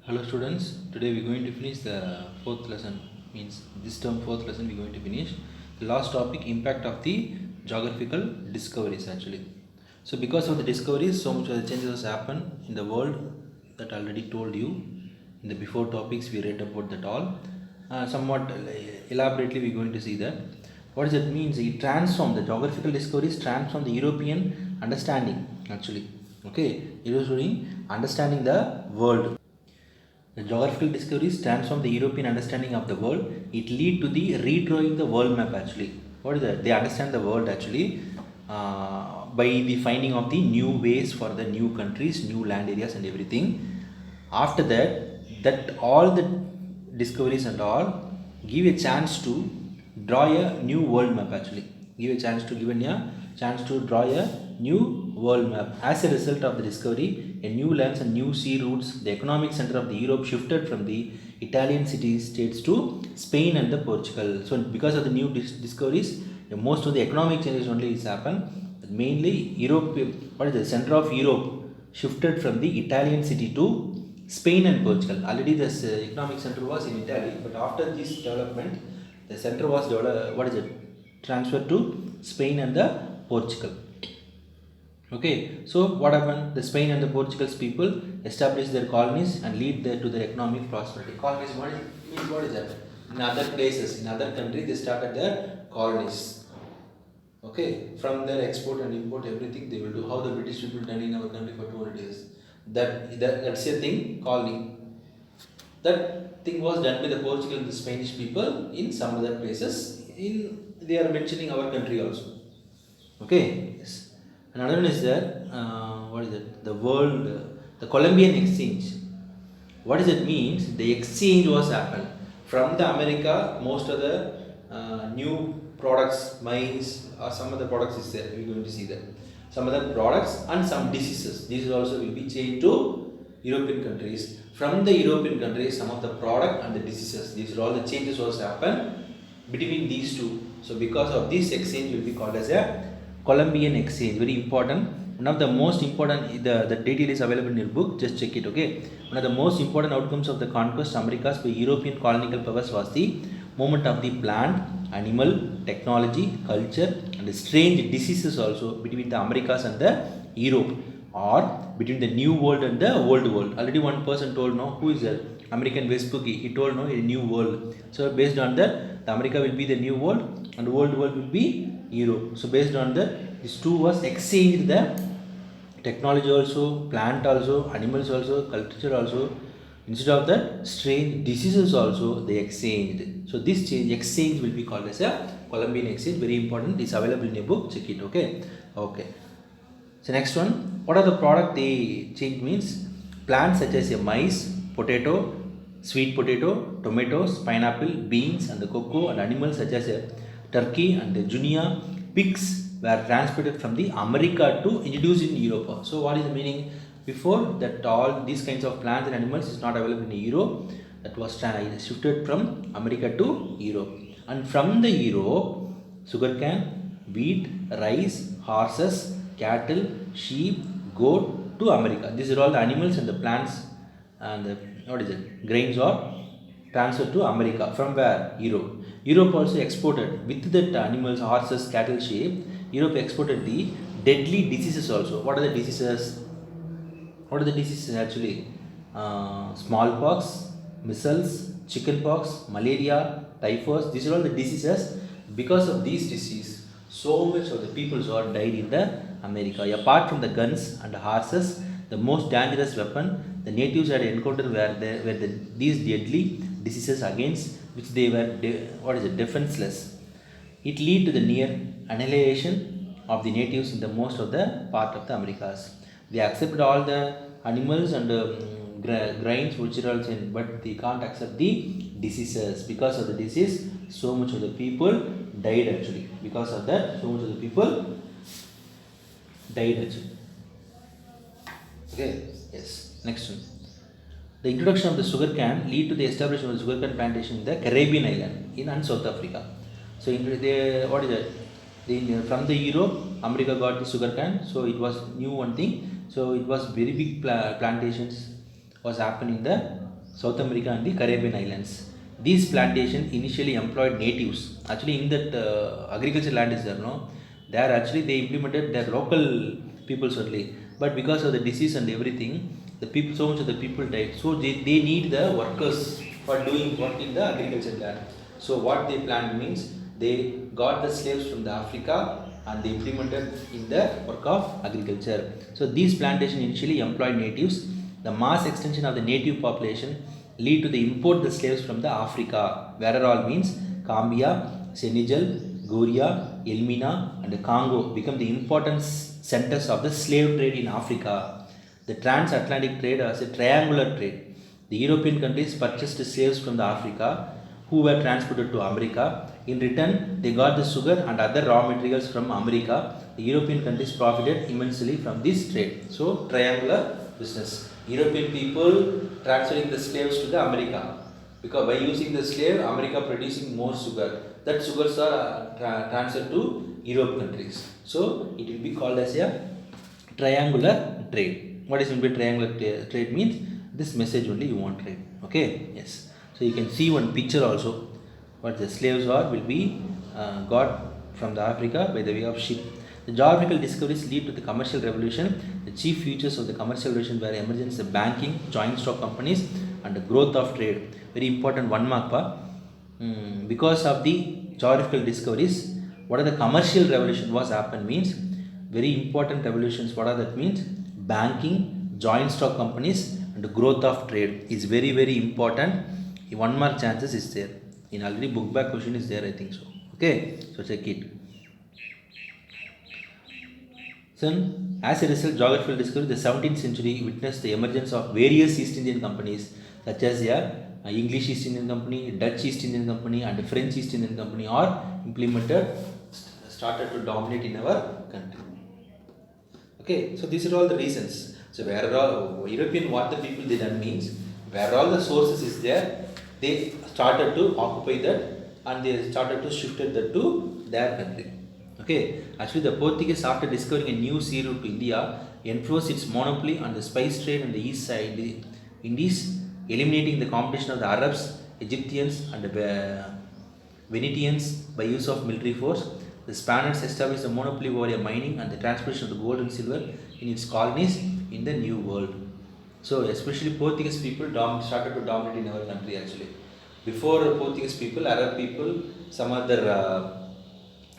Hello students, today we're going to finish the fourth lesson, means this term fourth lesson we're going to finish. The last topic, impact of the geographical discoveries actually. So because of the discoveries, so much of the changes has happened in the world that I already told you. In the before topics we read about that all. Somewhat elaborately we're going to see that. What does it mean? It transform the geographical discoveries transform the European understanding actually. Okay, it was doing understanding the world. The geographical discoveries transform the European understanding of the world. It lead to the redrawing the world map actually. What is that? They understand the world actually by the finding of the new ways for the new countries, new land areas and everything. After that, that all the discoveries and all give a chance to draw a new world map actually. Give a chance to given a chance to draw a new world map. As a result of the discovery, a new lands and new sea routes, the economic center of the Europe shifted from the Italian city states to Spain and the Portugal. So because of the new discoveries, most of the economic changes only is happened. Mainly Europe, what is the center of Europe shifted from the Italian city to Spain and Portugal. Already this economic center was in Italy, but after this development, the center was developed, what is it? Transferred to Spain and the Portugal. Okay, so what happened? The Spain and the Portugal's people established their colonies and lead to their economic prosperity. Colonies, what is that? In other places, in other countries, they started their colonies. Okay, from their export and import, everything they will do. How the British people done in our country for 200 years. That's a thing, colony. That thing was done by the Portugal and the Spanish people in some other places. In they are mentioning our country also. Okay, yes. Another one is there. What is it? The world, the Columbian exchange. What does it means? The exchange was happened from the America. Most of the new products, mines, or some of the products is there. We're going to see that some of the products and some diseases. These also will be changed to European countries. From the European countries, some of the product and the diseases. These are all the changes was happened between these two. So because of this exchange will be called as a Columbian exchange. Very important. One of the most important, the detail is available in your book, just check it. Okay, one of the most important outcomes of the conquest Americas by European colonial powers was the movement of the plant, animal, technology, culture and strange diseases also between the Americas and the Europe, or between the new world and the old world. Already one person told, no, who is that? American Vespucci, he told, no, a new world. So based on that, the America will be the new world and old world will be Europe. So based on that, these two was exchanged the technology also, plant also, animals also, culture also. Instead of that, strange diseases also they exchanged. So this exchange will be called as a Columbian exchange. Very important. It's available in a book. Check it. Okay. Okay. So next one, what are the product they change means? Plants such as a maize, potato, sweet potato, tomatoes, pineapple, beans and the cocoa, and animals such as a turkey and the junia, pigs were transported from the America to introduced in Europe. So what is the meaning? Before that, all these kinds of plants and animals is not available in Europe. That was shifted from America to Europe, and from the Europe, sugarcane, wheat, rice, horses, cattle, sheep, goat to America. These are all the animals and the plants and the, what is it? Grains are transferred to America. From where? Europe. Europe also exported with that animals, horses, cattle, sheep. Europe exported the deadly diseases also. What are the diseases? What are the diseases actually? Smallpox, measles, chickenpox, malaria, typhus. These are all the diseases. Because of these diseases, so much of the people are died in the America. Apart from the guns and the horses, the most dangerous weapon the natives had encountered were these deadly diseases against which they were defenseless. It led to the near annihilation of the natives in the most of the part of the Americas. They accepted all the animals and grains which are also in, but they can't accept the diseases. Because of the disease, so much of the people died actually. Because of that, so much of the people died actually. Okay, yes. Next one. The introduction of the sugar cane lead to the establishment of the sugar cane plantation in the Caribbean island in and South Africa. So what is that? From the Europe, America got the sugar cane. So it was new one thing. So it was very big plantations was happening in the South America and the Caribbean islands. These plantations initially employed natives. Actually, in that agriculture land is there, no? There actually they implemented their local peoples only. But because of the disease and everything, the people, so much of the people died. So they need the workers for doing work in the agriculture land. So what they planned means they got the slaves from the Africa and they implemented in the work of agriculture. So these plantations initially employed natives. The mass extension of the native population lead to the import the slaves from the Africa, where all means Gambia, Senegal, Goria, Elmina and the Congo become the important centers of the slave trade in Africa. The transatlantic trade was a triangular trade. The European countries purchased slaves from the Africa who were transported to America. In return, they got the sugar and other raw materials from America. The European countries profited immensely from this trade. So, triangular business. European people transferring the slaves to the America, because by using the slave, America producing more sugar. That sugars are transferred to Europe countries. So it will be called as a triangular trade. What is meant by triangular trade means this message only you want trade. Okay, yes. So you can see one picture also. What the slaves are will be got from the Africa by the way of ship. The geographical discoveries lead to the commercial revolution. The chief features of the commercial revolution were emergence of banking, joint stock companies, and the growth of trade. Very important one mark. Because of the geographical discoveries, what are the commercial revolution was happened means very important revolutions. What are that means? Banking, joint stock companies, and the growth of trade is very very important. One mark chances is there. In already book back question is there, I think so. Okay, so check it. So, as a result, geographical discovery, the 17th century witnessed the emergence of various East Indian companies such as English East Indian Company, Dutch East Indian Company, and French East Indian Company are implemented, started to dominate in our country. Okay, so these are all the reasons. So, where all European what the people they done means, where all the sources is there, they started to occupy that and they started to shift that to their country. Okay, actually the Portuguese, after discovering a new sea route to India, enforced its monopoly on the spice trade on the east side the Indies, eliminating the competition of the Arabs, Egyptians and the Venetians by use of military force. The Spaniards established a monopoly over a mining and the transportation of the gold and silver in its colonies in the New World. So especially Portuguese people started to dominate in our country actually. Before Portuguese people, Arab people, some other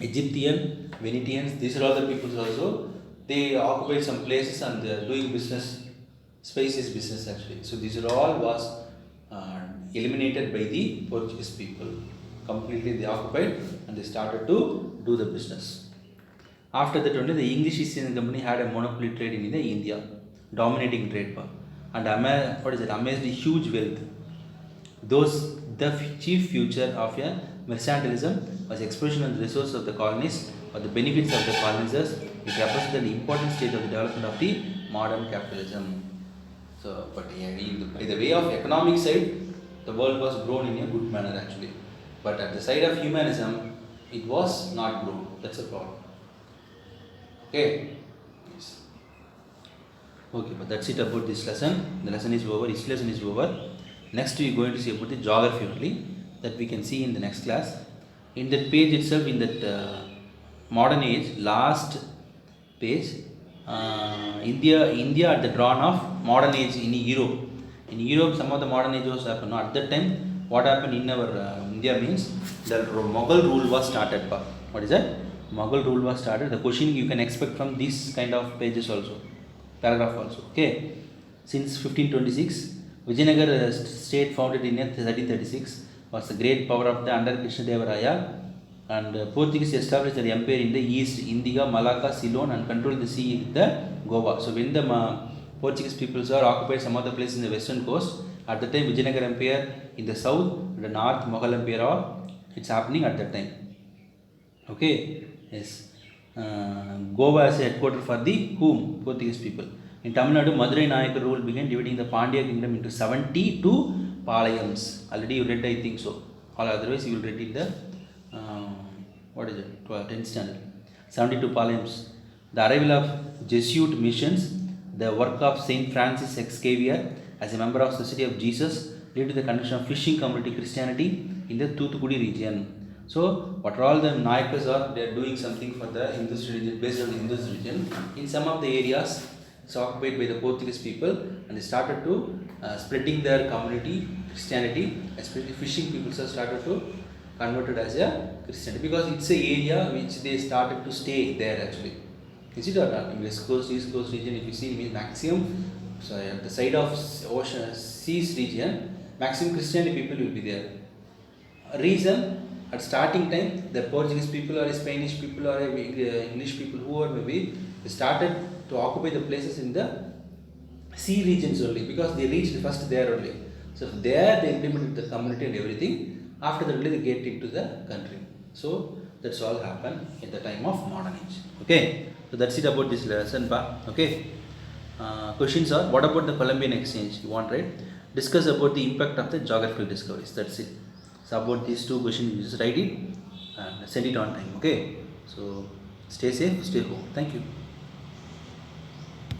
Egyptian, Venetians, these are all the peoples also. They occupied some places and they are doing business. Space is business actually. So these are all was eliminated by the Portuguese people. Completely they occupied and they started to do the business. After that only the English East Indian Company had a monopoly trade in India, dominating trade power, and amassed a huge wealth. Those the chief future of a mercantilism was exploitation of the resources of the colonies or the benefits of the colonizers. It represented an important stage of the development of the modern capitalism. So, but by the way of economic side, the world was grown in a good manner actually. But at the side of humanism, it was not grown. That's a problem. Okay. Yes. Okay, but that's it about this lesson. The lesson is over. This lesson is over. Next we are going to see about the geography only, that we can see in the next class. In that page itself, in that modern age, last page, India at the dawn of modern age in Europe. In Europe, some of the modern age was happened. At that time, what happened in our India means the Mughal rule was started. What is that? Mughal rule was started. The question you can expect from these kind of pages also, paragraph also. Okay, since 1526. Vijayanagara state founded in 1336 was the great power of the under Krishnadevaraya, and Portuguese established their empire in the east, Indiga, Malacca, Ceylon, and controlled the sea with the Goa. So when the Portuguese peoples are occupied some other place in the western coast, at the time Vijayanagara empire in the south, the north Mughal empire are it's happening at that time. Okay, yes. Goa as a headquarters for the whom? Portuguese people. In Tamil Nadu, Madurai Nayakar rule began, dividing the Pandya kingdom into 72 palayams. Already you read, I think so. Otherwise, you will read in the 10th standard. 72 palayams. The arrival of Jesuit missions, the work of Saint Francis Xavier as a member of Society of Jesus, led to the connection of fishing community Christianity in the Thoothukudi region. So what are all the Nayakas are, they are doing something for the Hindus religion, based on the Hindus religion. In some of the areas it's occupied by the Portuguese people, and they started to spreading their community Christianity, especially fishing people have started to converted as a Christianity, because it's a area which they started to stay there actually. Is it or not? In West Coast, East Coast region, if you see maximum, so at the side of ocean, seas region, maximum Christianity people will be there. Reason, at starting time, the Portuguese people or Spanish people or English people, whoever maybe, they started to occupy the places in the sea regions only, because they reached first there only. So there they implemented the community and everything. After that only they get into the country. So that's all happened in the time of modern age. Okay. So that's it about this lesson. Okay. Questions are: what about the Columbian exchange? You want, right? Discuss about the impact of the geographical discoveries. That's it. So about these two questions, you just write it and send it on time. Okay. So stay safe, stay home. Thank you.